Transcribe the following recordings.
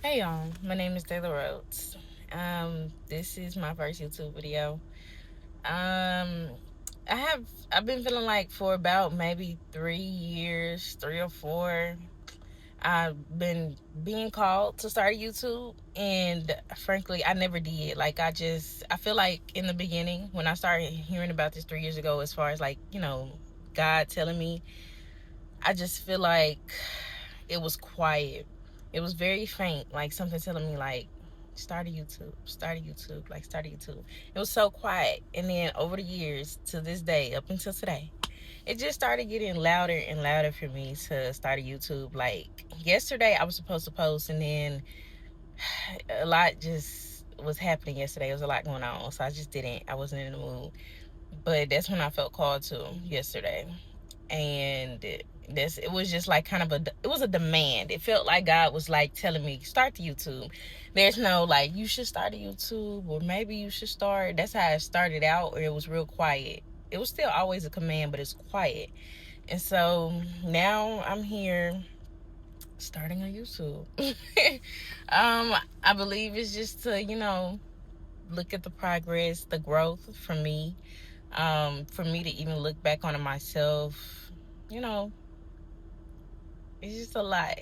Hey y'all, my name is Taylor Rhodes. This is my first YouTube video. Um, I've been feeling like for about maybe 3 years, 3 or 4. I've been being called to start YouTube, and frankly, I never did. I feel like in the beginning when I started hearing about this 3 years ago, as far as God telling me, I just feel like it was quiet. It was very faint, like something telling me start a YouTube, start a YouTube. It was so quiet. And then over the years to this day, up until today, it just started getting louder and louder for me to start a YouTube. Like yesterday I was supposed to post, and then a lot just was happening yesterday. There was a lot going on. So I wasn't in the mood. But that's when I felt called to yesterday. And it was just like it was a demand. It felt like God was like telling me, start the YouTube. There's no like, you should start a YouTube, or maybe you should start. That's how it started out, or it was real quiet. It was still always a command, but it's quiet. And so now I'm here starting a YouTube. I believe it's just to look at the progress, the growth for me. For me to even look back on it myself, you know, it's just a lot.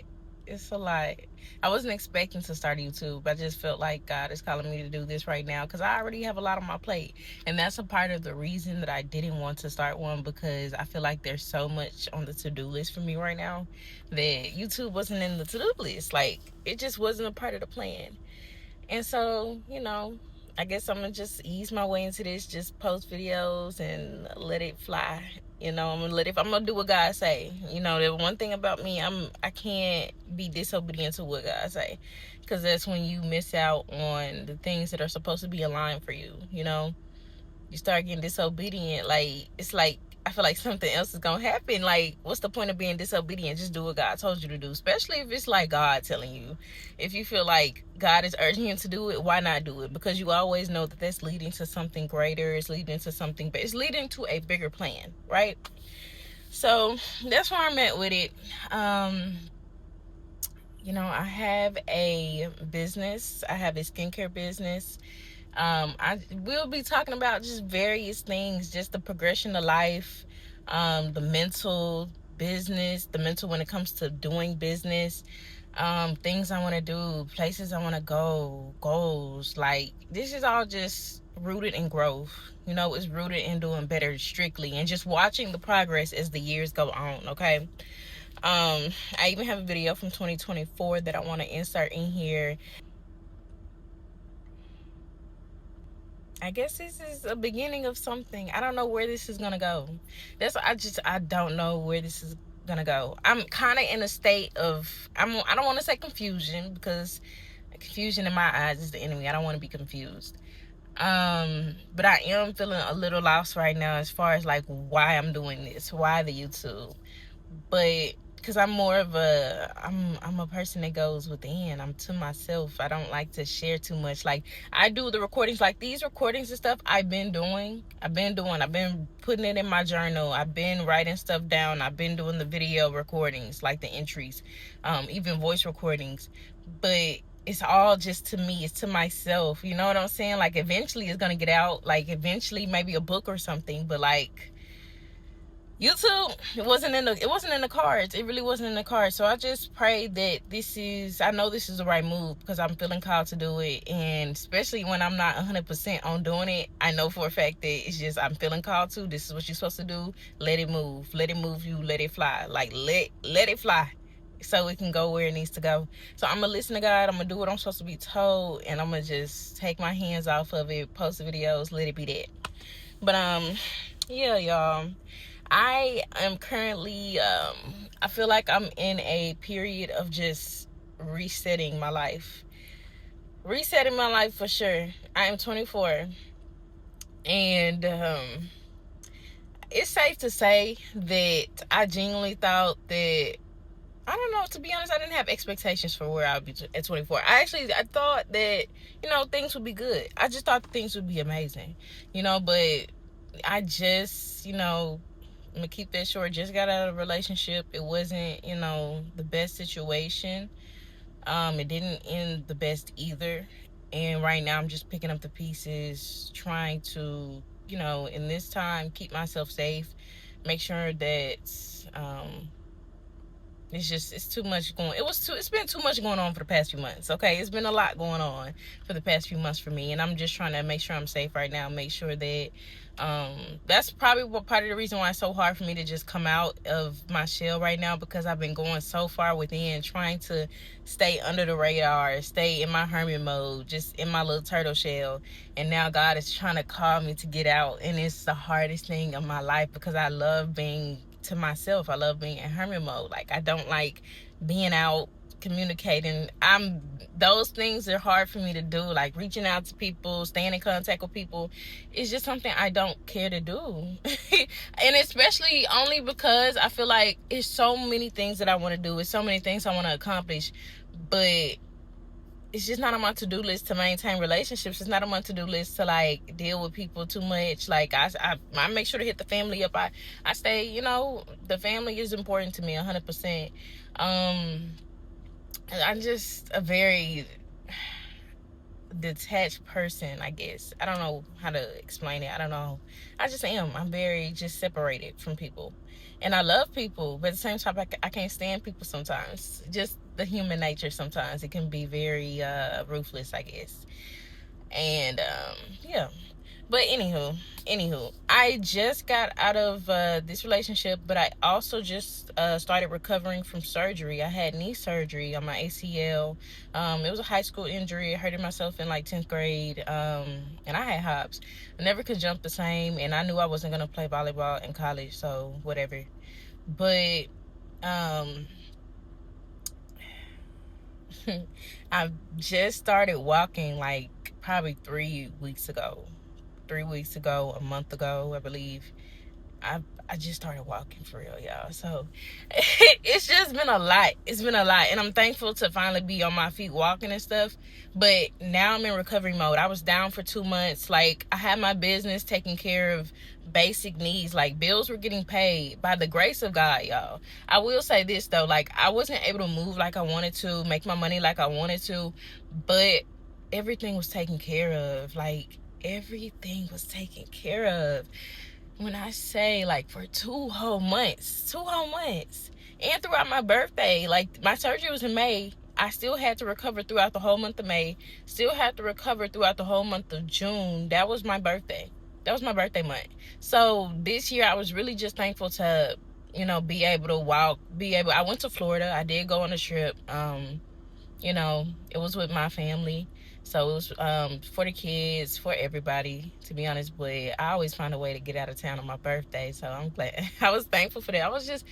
It's a lot. I wasn't expecting to start YouTube. I just felt like God is calling me to do this right now because I already have a lot on my plate. And that's a part of the reason that I didn't want to start one, because I feel like there's so much on the to-do list for me right now that YouTube wasn't in the to-do list. Like, it just wasn't a part of the plan. And so, I guess I'm gonna just ease my way into this, just post videos and let it fly. I'm gonna do what God say. The one thing about me, I can't be disobedient to what God say, because that's when you miss out on the things that are supposed to be aligned for you. You start getting disobedient, like it's like I feel like something else is gonna happen. Like, what's the point of being disobedient? Just do what God told you to do, especially if it's like God telling you. If you feel like God is urging you to do it, why not do it? Because you always know that that's leading to something greater. It's leading to something, but it's leading to a bigger plan, right? So that's where I'm at with it. I have a business. I have a skincare business. I will be talking about just various things, just the progression of life, the mental business, the mental when it comes to doing business, things I want to do, places I want to go, goals. Like, this is all just rooted in growth. It's rooted in doing better strictly and just watching the progress as the years go on. Okay. I even have a video from 2024 that I want to insert in here. I guess this is a beginning of something. I don't know where this is gonna go. I don't know where this is gonna go. I'm kind of in a state of I don't want to say confusion, because confusion in my eyes is the enemy. I don't want to be confused. But I am feeling a little lost right now as far as like why I'm doing this, why the YouTube. But because I'm a person that goes within. I'm to myself. I don't like to share too much. Like, I do the recordings, like these recordings and stuff. I've been putting it in my journal. I've been writing stuff down. I've been doing the video recordings, like the entries, even voice recordings. But it's all just to me. It's to myself. You know what I'm saying? Like, eventually it's gonna get out. Like, eventually maybe a book or something. But like, YouTube, it wasn't in the cards. It really wasn't in the cards. So I just pray that I know this is the right move, because I'm feeling called to do it. And especially when I'm not 100% on doing it, I know for a fact that it's just, I'm feeling called to. This is what you're supposed to do. Let it move. Let it move you. Let it fly. Like, let it fly, so it can go where it needs to go. So I'm gonna listen to God. I'm gonna do what I'm supposed to be told, and I'm gonna just take my hands off of it, post the videos, let it be that. But yeah, y'all, I am currently I feel like I'm in a period of just resetting my life. Resetting my life for sure. I am 24, and it's safe to say that I genuinely thought that, I don't know, to be honest, I didn't have expectations for where I would be at 24. I thought that, things would be good. I just thought things would be amazing, but I just, I'm gonna keep that short. Just got out of a relationship. It wasn't, the best situation, It didn't end the best either. And right now I'm just picking up the pieces, trying to, in this time, keep myself safe, make sure that it's too much going. It's been too much going on for the past few months. Okay, it's been a lot going on for the past few months for me, and I'm just trying to make sure I'm safe right now. Make sure that that's probably what part of the reason why it's so hard for me to just come out of my shell right now, because I've been going so far within, trying to stay under the radar, stay in my hermit mode, just in my little turtle shell. And now God is trying to call me to get out, and it's the hardest thing of my life, because I love being to myself. I love being in hermit mode. Like, I don't like being out communicating. Those things are hard for me to do, like reaching out to people, staying in contact with people. It's just something I don't care to do. And especially only because I feel like it's so many things that I want to do, it's so many things I want to accomplish, but it's just not on my to-do list to maintain relationships. It's not on my to-do list to like deal with people too much. Like, I make sure to hit the family up. I stay, the family is important to me 100%. I'm just a very detached person, I guess. I don't know how to explain it. I don't know. I just am. I'm very just separated from people. And I love people, but at the same time, I can't stand people sometimes. Just the human nature sometimes. It can be very ruthless, I guess. And yeah. But anywho, I just got out of this relationship, but I also just started recovering from surgery. I had knee surgery on my ACL. It was a high school injury. I hurted myself in like 10th grade, and I had hops. I never could jump the same, and I knew I wasn't going to play volleyball in college, so whatever. But I just started walking like probably 3 weeks ago. 3 weeks ago, a month ago, I believe. I just started walking for real, y'all. So it's just been a lot. It's been a lot. And I'm thankful to finally be on my feet walking and stuff. But now I'm in recovery mode. I was down for 2 months. Like, I had my business taking care of basic needs. Like, bills were getting paid by the grace of God, y'all. I will say this, though. Like, I wasn't able to move like I wanted to, make my money like I wanted to. But everything was taken care of. Like, everything was taken care of. When I say, like, for 2 whole months, and throughout my birthday, like, my surgery was in May. I still had to recover throughout the whole month of May, still had to recover throughout the whole month of June. That was my birthday. That was my birthday month. So this year I was really just thankful to, be able to walk, I went to Florida. I did go on a trip. It was with my family. So it was for the kids, for everybody, to be honest. But I always find a way to get out of town on my birthday. So I'm glad. I was thankful for that. I was just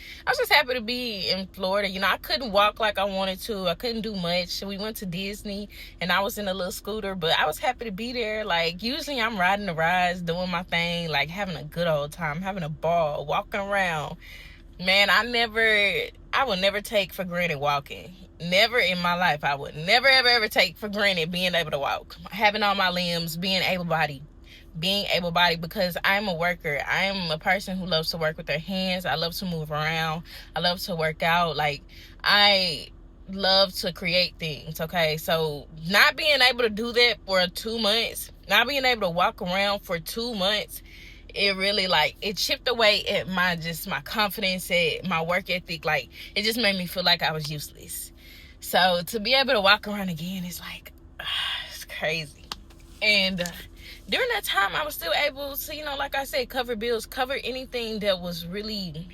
happy to be in Florida. I couldn't walk like I wanted to. I couldn't do much. We went to Disney and I was in a little scooter, but I was happy to be there. Like, usually I'm riding the rides, doing my thing, like having a good old time, having a ball, walking around. Man, I would never take for granted walking. Never in my life. I would never, ever, ever take for granted being able to walk. Having all my limbs, being able-bodied. Because I'm a worker. I'm a person who loves to work with their hands. I love to move around. I love to work out. Like, I love to create things, okay? So not being able to do that for 2 months, not being able to walk around for 2 months, it really, like, it chipped away at my confidence, at my work ethic. Like, it just made me feel like I was useless. So to be able to walk around again is like, it's crazy. And during that time, I was still able to, like I said, cover bills, cover anything that was really,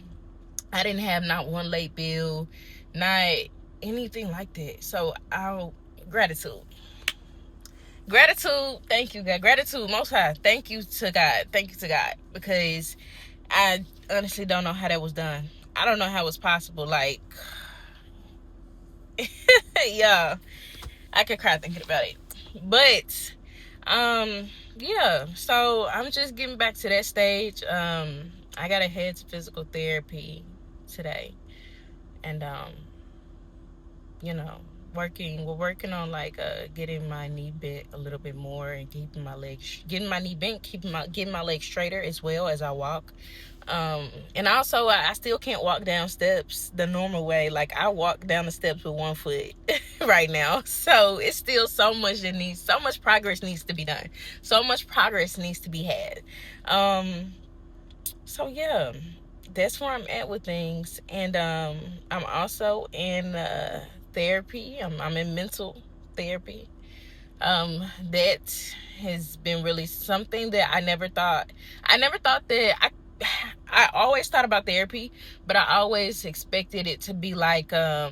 I didn't have not one late bill, not anything like that. So gratitude, thank you, God. Gratitude, most high, thank you to God, because I honestly don't know how that was done. I don't know how it was possible. Like, yeah, I could cry thinking about it. But yeah, so I'm just getting back to that stage. I gotta head to physical therapy today, and We're working on like getting my knee bent a little bit more and getting my knee bent, getting my legs straighter as well as I walk. And also I still can't walk down steps the normal way. Like I walk down the steps with one foot right now. So it's still so much progress needs to be done. So much progress needs to be had. So yeah, that's where I'm at with things. And I'm also in therapy. I'm in mental therapy. That has been really something that I never thought that I always thought about therapy, but I always expected it to be like I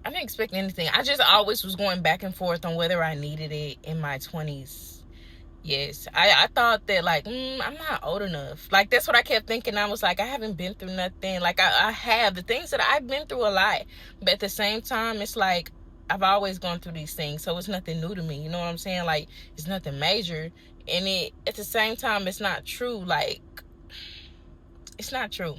didn't expect anything. I just always was going back and forth on whether I needed it in my 20s. Yes, I thought that like I'm not old enough. Like that's what I kept thinking. I was like, I haven't been through nothing. Like I have the things that I've been through a lot, but at the same time, it's like I've always gone through these things, so it's nothing new to me. You know what I'm saying? Like it's nothing major, and it at the same time, it's not true. Like it's not true.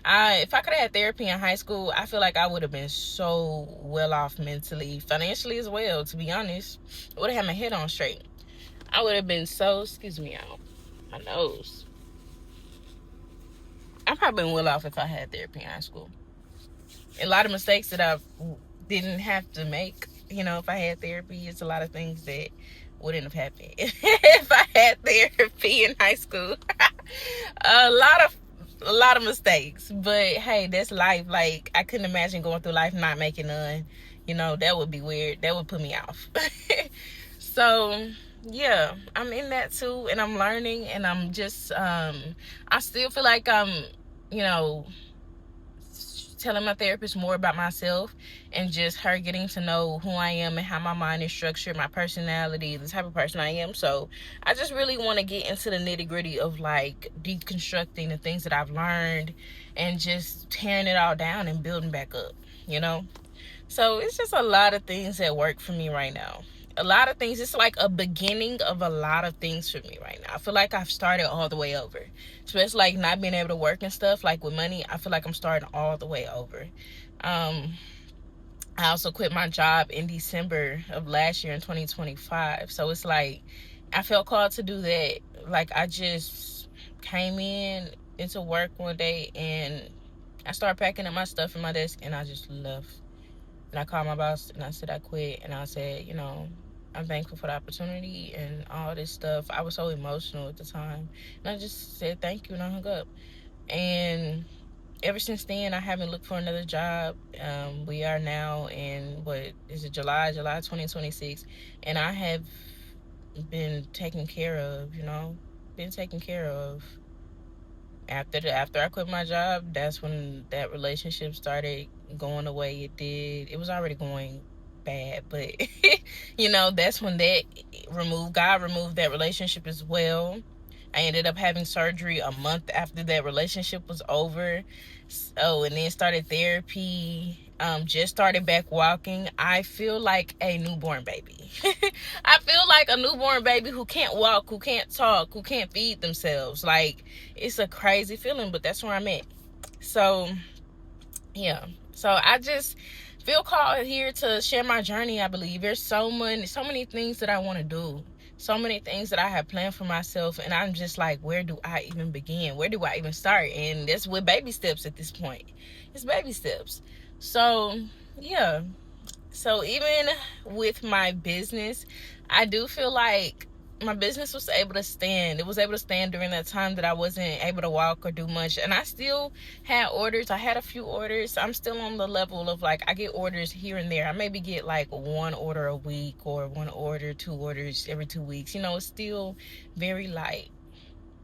If I could have had therapy in high school, I feel like I would have been so well off mentally, financially as well. To be honest, I would have had my head on straight. I would have been so, excuse me, out my nose. I've probably been well off if I had therapy in high school. A lot of mistakes that I didn't have to make, if I had therapy, it's a lot of things that wouldn't have happened if I had therapy in high school. a lot of mistakes, but hey, that's life. Like I couldn't imagine going through life not making none. That would be weird. That would put me off. So yeah, I'm in that too, and I'm learning, and I'm just I still feel like I'm telling my therapist more about myself, and just her getting to know who I am and how my mind is structured, my personality, the type of person I am. So I just really want to get into the nitty-gritty of like deconstructing the things that I've learned and just tearing it all down and building back up. So it's just a lot of things that work for me right now. A lot of things. It's like a beginning of a lot of things for me right now. I feel like I've started all the way over. Especially like not being able to work and stuff, like with money, I feel like I'm starting all the way over. I also quit my job in December of last year in 2025. So it's like I felt called to do that. Like I just came into work one day and I started packing up my stuff in my desk and I just left. And I called my boss and I said I quit. And I said, I'm thankful for the opportunity and all this stuff. I was so emotional at the time. And I just said thank you and I hung up. And ever since then, I haven't looked for another job. We are now in, July 2026. And I have been taken care of, been taken care of. After I quit my job, that's when that relationship started going the way it did. It was already going bad, but that's when God removed that relationship as well. I ended up having surgery a month after that relationship was over. And then started therapy. Just started back walking. I feel like a newborn baby. I feel like a newborn baby who can't walk, who can't talk, who can't feed themselves. Like, it's a crazy feeling, but that's where I'm at. So, yeah. So I just feel called here to share my journey. I believe there's so many things that I want to do. So many things that I have planned for myself, and I'm just like, where do I even begin? Where do I even start? And that's with baby steps at this point. It's baby steps. So, yeah. So even with my business, I do feel like my business was able to stand. It was able to stand during that time that I wasn't able to walk or do much. And I still had orders. I had a few orders. I'm still on the level of like, I get orders here and there. I maybe get like one order a week or two orders every 2 weeks. It's still very light.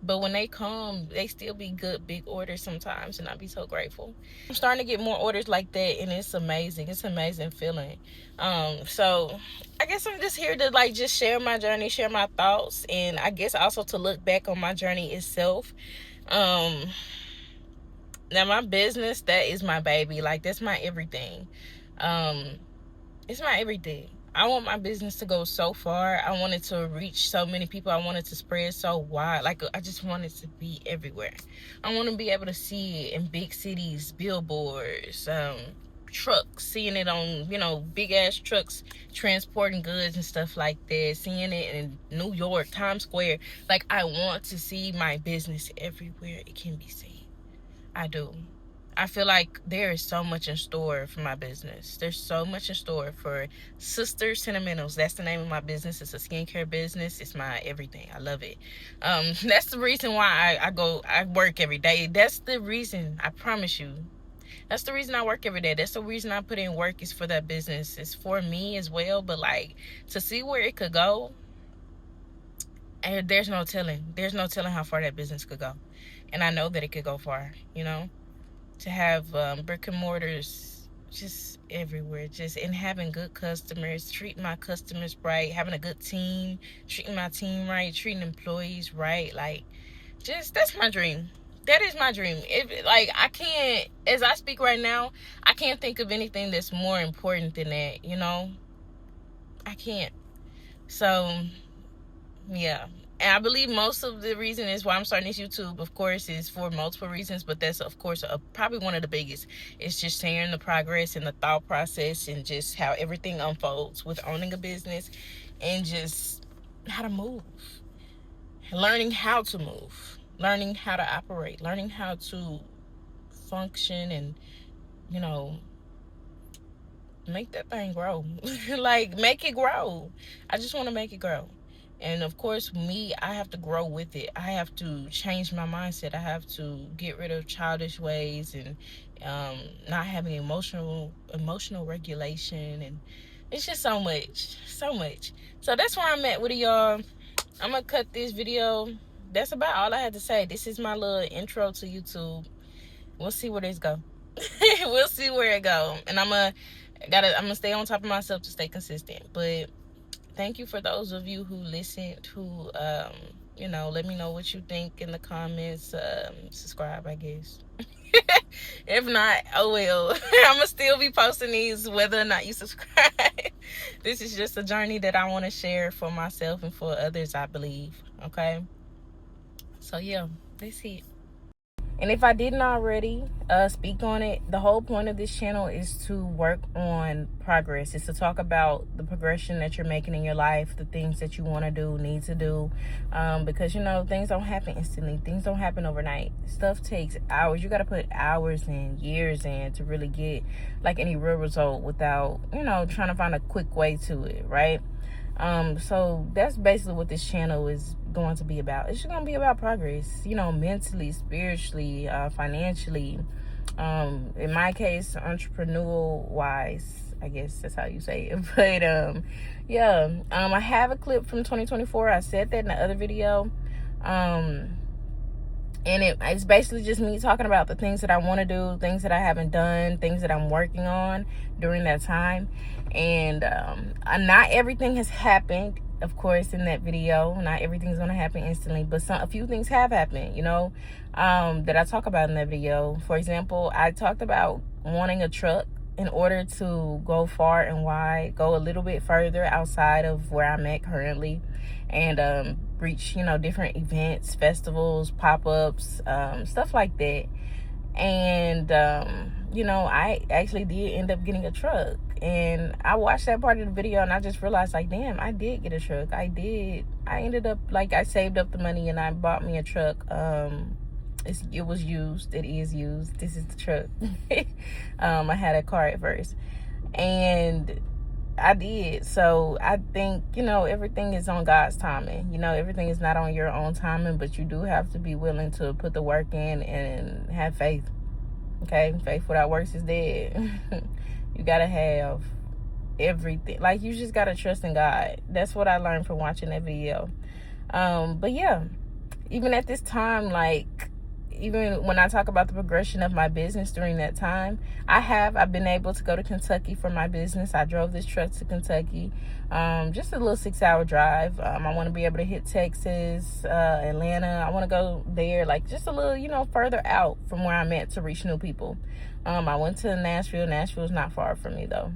But when they come, they still be good big orders sometimes, and I'd be so grateful. I'm starting to get more orders like that, and it's amazing. It's an amazing feeling. So I guess I'm just here to like just share my journey, share my thoughts, and I guess also to look back on my journey itself. Now my business, that is my baby. Like that's my everything. It's my everything. I want my business to go so far. I want it to reach so many people. I want it to spread so wide. Like, I just want it to be everywhere. I want to be able to see it in big cities, billboards, trucks, seeing it on, big ass trucks transporting goods and stuff like that, seeing it in New York, Times Square. Like, I want to see my business everywhere it can be seen. I do. I feel like there is so much in store for my business. There's so much in store for Sister Sentimentals. That's the name of my business. It's a skincare business. It's my everything. I love it. That's the reason why I work every day. That's the reason, I promise you. That's the reason I work every day. That's the reason I put in work, is for that business. It's for me as well. But like, to see where it could go, and there's no telling. There's no telling how far that business could go. And I know that it could go far, to have brick and mortars just everywhere, and having good customers, treating my customers right, having a good team, treating my team right, treating employees right. Like, that's my dream. That is my dream. I can't, as I speak right now, I can't think of anything that's more important than that. I can't. So yeah. And I believe most of the reason is why I'm starting this YouTube, of course, is for multiple reasons. But that's, of course, probably one of the biggest. It's just sharing the progress and the thought process and just how everything unfolds with owning a business, and just how to move. Learning how to move. Learning how to operate. Learning how to function and, make that thing grow. Like, make it grow. I just want to make it grow. And of course, I have to grow with it. I have to change my mindset. I have to get rid of childish ways and not having emotional regulation. And it's just so much. So that's where I'm at with it, y'all. I'm going to cut this video. That's about all I had to say. This is my little intro to YouTube. We'll see where this go. We'll see where it go. And I'm gonna stay on top of myself to stay consistent. But thank you for those of you who listened, who let me know what you think in the comments. Subscribe, I guess. If not, oh well. I'm gonna still be posting these whether or not you subscribe. This is just a journey that I want to share for myself and for others, I believe. Okay, so yeah, that's it. And if I didn't already speak on it, the whole point of this channel is to work on progress. It's to talk about the progression that you're making in your life, the things that you want to do, need to do. Because, things don't happen instantly. Things don't happen overnight. Stuff takes hours. You got to put hours and years in to really get like any real result without, trying to find a quick way to it, right? So that's basically what this channel is going to be about. It's just going to be about progress, mentally, spiritually, financially, in my case, entrepreneurial wise, I guess that's how you say it. But I have a clip from 2024. I said that in the other video. And it's basically just me talking about the things that I want to do, things that I haven't done, things that I'm working on during that time. And not everything has happened, of course, in that video. Not everything's going to happen instantly, but a few things have happened, that I talk about in that video. For example, I talked about wanting a truck in order to go far and wide, go a little bit further outside of where I'm at currently, and reach, different events, festivals, pop-ups, stuff like that. And, I actually did end up getting a truck. And I watched that part of the video and I just realized, like, damn, I did get a truck. I ended up, I saved up the money and I bought me a truck. It was used. It is used. This is the truck. I had a car at first. And I did. So I think, everything is on God's timing. Everything is not on your own timing, but you do have to be willing to put the work in and have faith. Okay? Faith without works is dead. You got to have everything. Like, you just got to trust in God. That's what I learned from watching that video. But yeah, even at this time, even when I talk about the progression of my business during that time, I've been able to go to Kentucky for my business. I drove this truck to Kentucky, just a little 6-hour drive. I want to be able to hit Texas, Atlanta. I want to go there, just a little, further out from where I'm at to reach new people. I went to Nashville. Nashville's not far from me though,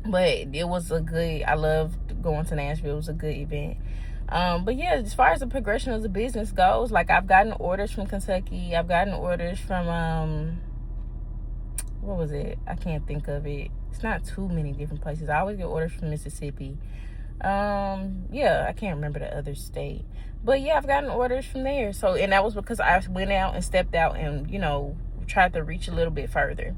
but I loved going to Nashville. It was a good event. But yeah, as far as the progression of the business goes, I've gotten orders from Kentucky. I've gotten orders from what was it? I can't think of it. It's not too many different places. I always get orders from Mississippi. Yeah, I can't remember the other state. But yeah, I've gotten orders from there. So, and that was because I went out and stepped out and, tried to reach a little bit further.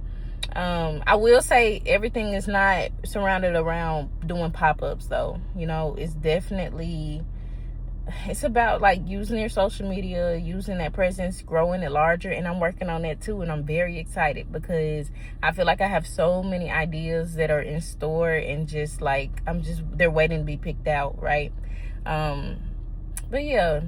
I will say everything is not surrounded around doing pop-ups though. It's definitely, it's about like using your social media, using that presence, growing it larger. And I'm working on that too. And I'm very excited because I feel like I have so many ideas that are in store and just like, they're waiting to be picked out. Right. But yeah,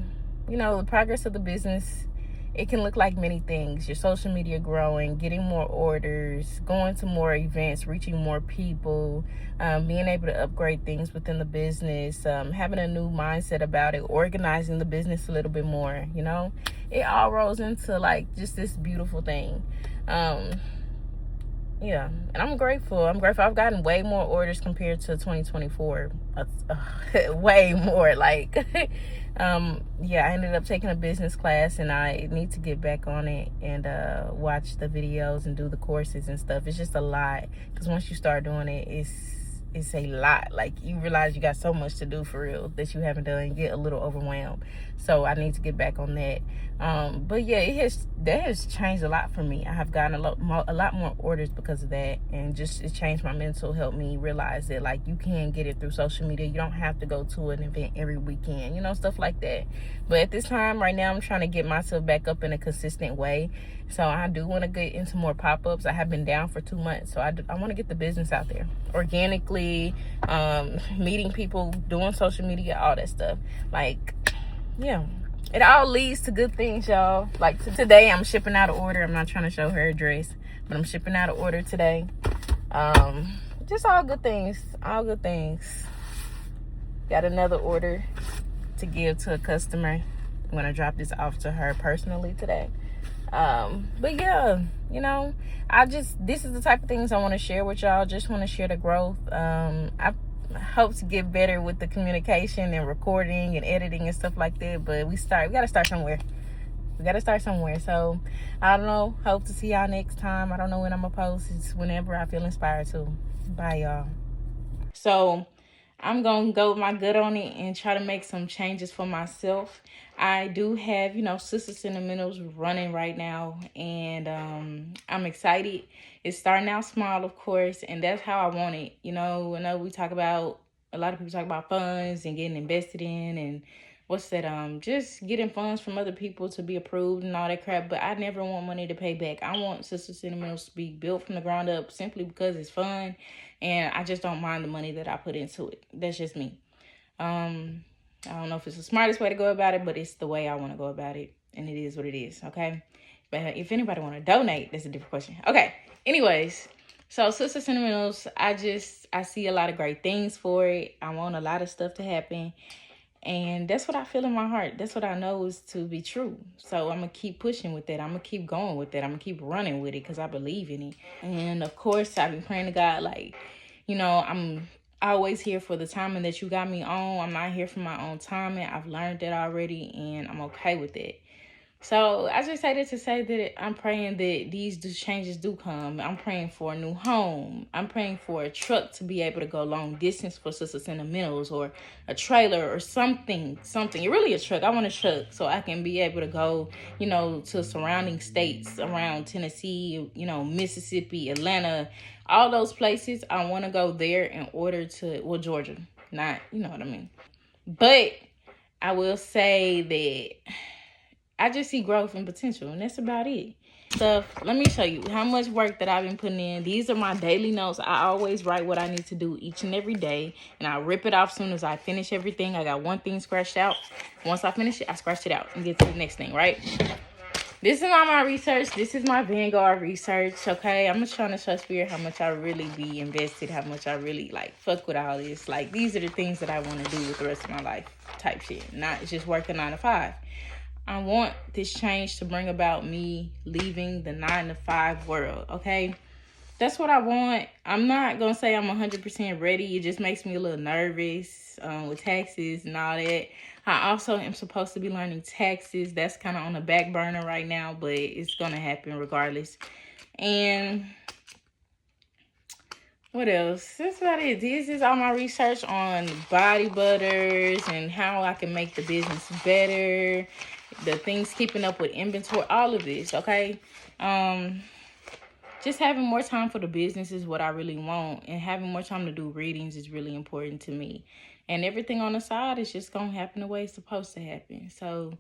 the progress of the business, it can look like many things. Your social media growing, getting more orders, going to more events, reaching more people, being able to upgrade things within the business, having a new mindset about it, organizing the business a little bit more. It all rolls into like just this beautiful thing. Yeah, and I'm grateful. I've gotten way more orders compared to 2024. Way more. Like, yeah, I ended up taking a business class, and I need to get back on it and watch the videos and do the courses and stuff. It's just a lot because once you start doing it, it's a lot. Like, you realize you got so much to do for real that you haven't done. You get a little overwhelmed. So I need to get back on that. But yeah, that has changed a lot for me. I have gotten a lot more orders because of that, and just it changed my mental, helped me realize that like you can get it through social media. You don't have to go to an event every weekend, stuff like that. But at this time right now, I'm trying to get myself back up in a consistent way. So I do want to get into more pop-ups. I have been down for 2 months, so I want to get the business out there organically, meeting people, doing social media, all that stuff. Like, yeah, it all leads to good things, y'all. Like today, I'm shipping out an order. I'm not trying to show her address, but I'm shipping out an order today. Just all good things. All good things. Got another order to give to a customer. I'm gonna drop this off to her personally today. But yeah, this is the type of things I want to share with y'all. Just want to share the growth. I hope to get better with the communication and recording and editing and stuff like that. But we got to start somewhere. So I don't know. Hope to see y'all next time. I don't know when I'm gonna post. It's whenever I feel inspired to. Bye, y'all. So I'm going to go with my gut on it and try to make some changes for myself. I do have, Sister Sentimentals running right now, and I'm excited. It's starting out small, of course, and that's how I want it. I know a lot of people talk about funds and getting invested in and what's that, just getting funds from other people to be approved and all that crap, but I never want money to pay back. I want Sister Sentimentals to be built from the ground up simply because it's fun, and I just don't mind the money that I put into it. That's just me. I don't know if it's the smartest way to go about it, but it's the way I want to go about it, and it is what it is, okay? But if anybody want to donate, that's a different question. Okay, anyways, so Sister Sentimentals, I see a lot of great things for it. I want a lot of stuff to happen, and that's what I feel in my heart. That's what I know is to be true. So I'm going to keep pushing with that. I'm going to keep going with that. I'm going to keep running with it because I believe in it. And, of course, I've been praying to God, like, I'm always here for the timing that you got me on. I'm not here for my own timing. I've learned that already, and I'm okay with it. So I just say that to say that I'm praying that these changes do come. I'm praying for a new home. I'm praying for a truck to be able to go long distance for Sister Sentimentals, or a trailer or something. Really a truck. I want a truck so I can be able to go, to surrounding states around Tennessee, Mississippi, Atlanta, all those places. I want to go there in order to, Georgia, not, you know what I mean. But I will say that I just see growth and potential, and that's about it. So let me show you how much work that I've been putting in. These are my daily notes. I always write what I need to do each and every day, and I rip it off as soon as I finish everything. I got one thing scratched out. Once I finish it, I scratch it out and get to the next thing, right? This is all my research. This is my Vanguard research, okay? I'm just trying to show Spirit how much I really be invested, how much I really, fuck with all this. These are the things that I want to do with the rest of my life type shit. Not just working 9 to 5. I want this change to bring about me leaving the 9 to 5 world, okay? That's what I want. I'm not going to say I'm 100% ready. It just makes me a little nervous with taxes and all that. I also am supposed to be learning taxes. That's kind of on the back burner right now, but it's going to happen regardless. And What else? That's about it. This is all my research on body butters and how I can make the business better. The things keeping up with inventory, all of this, okay? Just having more time for the business is what I really want. And having more time to do readings is really important to me. And everything on the side is just going to happen the way it's supposed to happen. So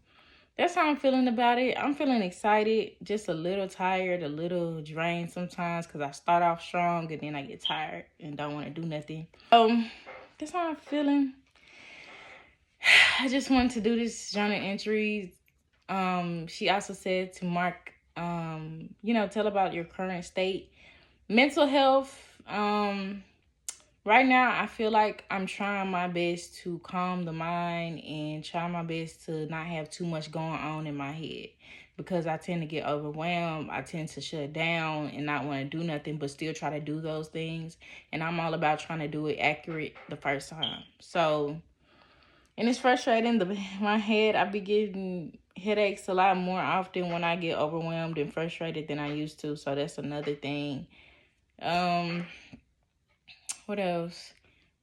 that's how I'm feeling about it. I'm feeling excited, just a little tired, a little drained sometimes because I start off strong and then I get tired and don't want to do nothing. That's how I'm feeling. I just wanted to do this journal entry. She also said to mark, tell about your current state. Mental health, right now, I feel like I'm trying my best to calm the mind and try my best to not have too much going on in my head because I tend to get overwhelmed. I tend to shut down and not want to do nothing but still try to do those things. And I'm all about trying to do it accurate the first time. So, and it's frustrating. My head, I be getting headaches a lot more often when I get overwhelmed and frustrated than I used to. So that's another thing. What else?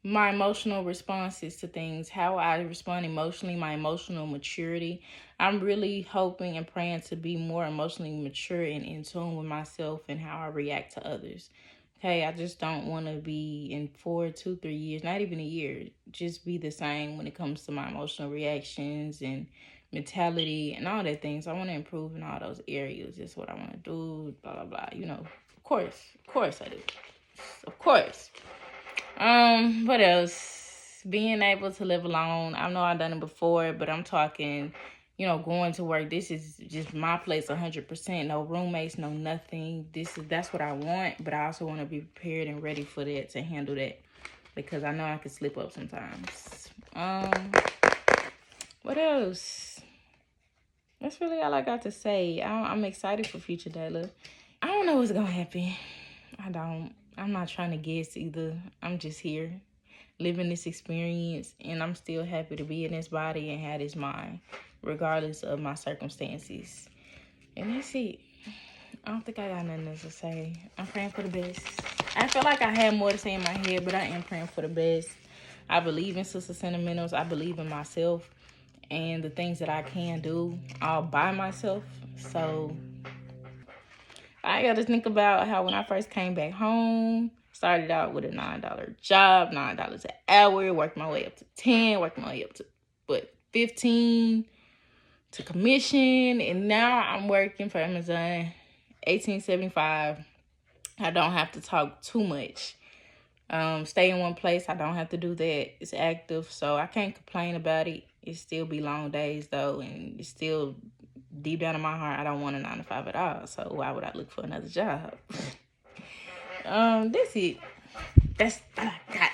My emotional responses to things, how I respond emotionally, my emotional maturity. I'm really hoping and praying to be more emotionally mature and in tune with myself and how I react to others. Okay, I just don't want to be in 3 years, not even a year, just be the same when it comes to my emotional reactions and mentality and all that things. I want to improve in all those areas. That's what I want to do, blah, blah, blah. Of course I do. Of course. What else? Being able to live alone. I know I've done it before, but I'm talking, going to work. This is just my place 100%. No roommates, no nothing. That's what I want, but I also want to be prepared and ready for that, to handle that, because I know I can slip up sometimes. What else? That's really all I got to say. I'm excited for future Dayla. I don't know what's gonna happen. I'm not trying to guess either. I'm just here living this experience, and I'm still happy to be in this body and have this mind, regardless of my circumstances. And that's it. I don't think I got nothing else to say. I'm praying for the best. I feel like I had more to say in my head, but I am praying for the best. I believe in Sister Sentimentals. I believe in myself and the things that I can do all by myself. So I got to think about how when I first came back home, started out with a $9 job, $9 an hour, worked my way up to 10, worked my way up to 15 to commission, and now I'm working for Amazon, $18.75. I don't have to talk too much. Stay in one place. I don't have to do that. It's active, so I can't complain about it. It still be long days though, and it's still deep down in my heart, I don't want a 9 to 5 at all. So why would I look for another job? That's it. That's all I got.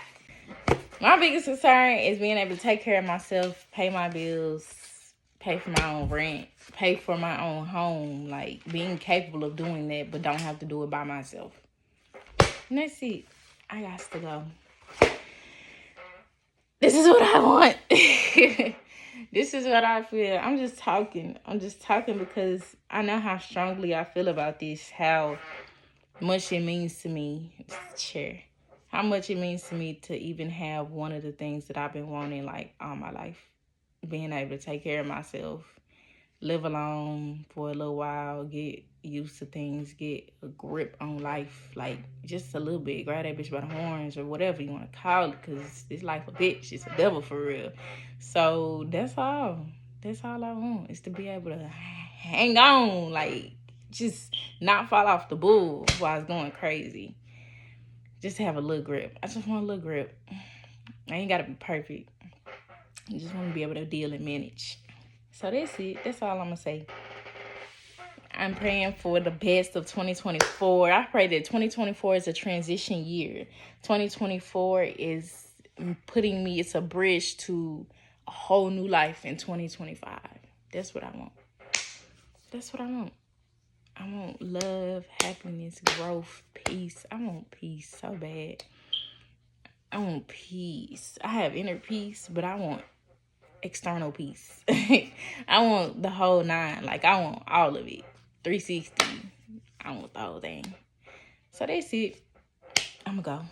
My biggest concern is being able to take care of myself, pay my bills, pay for my own rent, pay for my own home. Like being capable of doing that, but don't have to do it by myself. And that's it. I got to go. This is what I want. This is what I feel. I'm just talking because I know how strongly I feel about this, how much it means to me. Chair. How much it means to me to even have one of the things that I've been wanting like all my life. Being able to take care of myself, live alone for a little while, get used to things, get a grip on life, like just a little bit, grab that bitch by the horns or whatever you want to call it, because this life a bitch, it's a devil for real. So that's all I want, is to be able to hang on, like just not fall off the bull while it's going crazy. Just have a little grip. I just want a little grip. I ain't gotta be perfect. I just want to be able to deal and manage. So that's it. That's all I'm going to say. I'm praying for the best of 2024. I pray that 2024 is a transition year. 2024 is putting me, it's a bridge to a whole new life in 2025. That's what I want. That's what I want. I want love, happiness, growth, peace. I want peace so bad. I want peace. I have inner peace, but I want external peace. I want the whole 9. Like, I want all of it. 360. I want the whole thing. So that's it. I'm gonna go.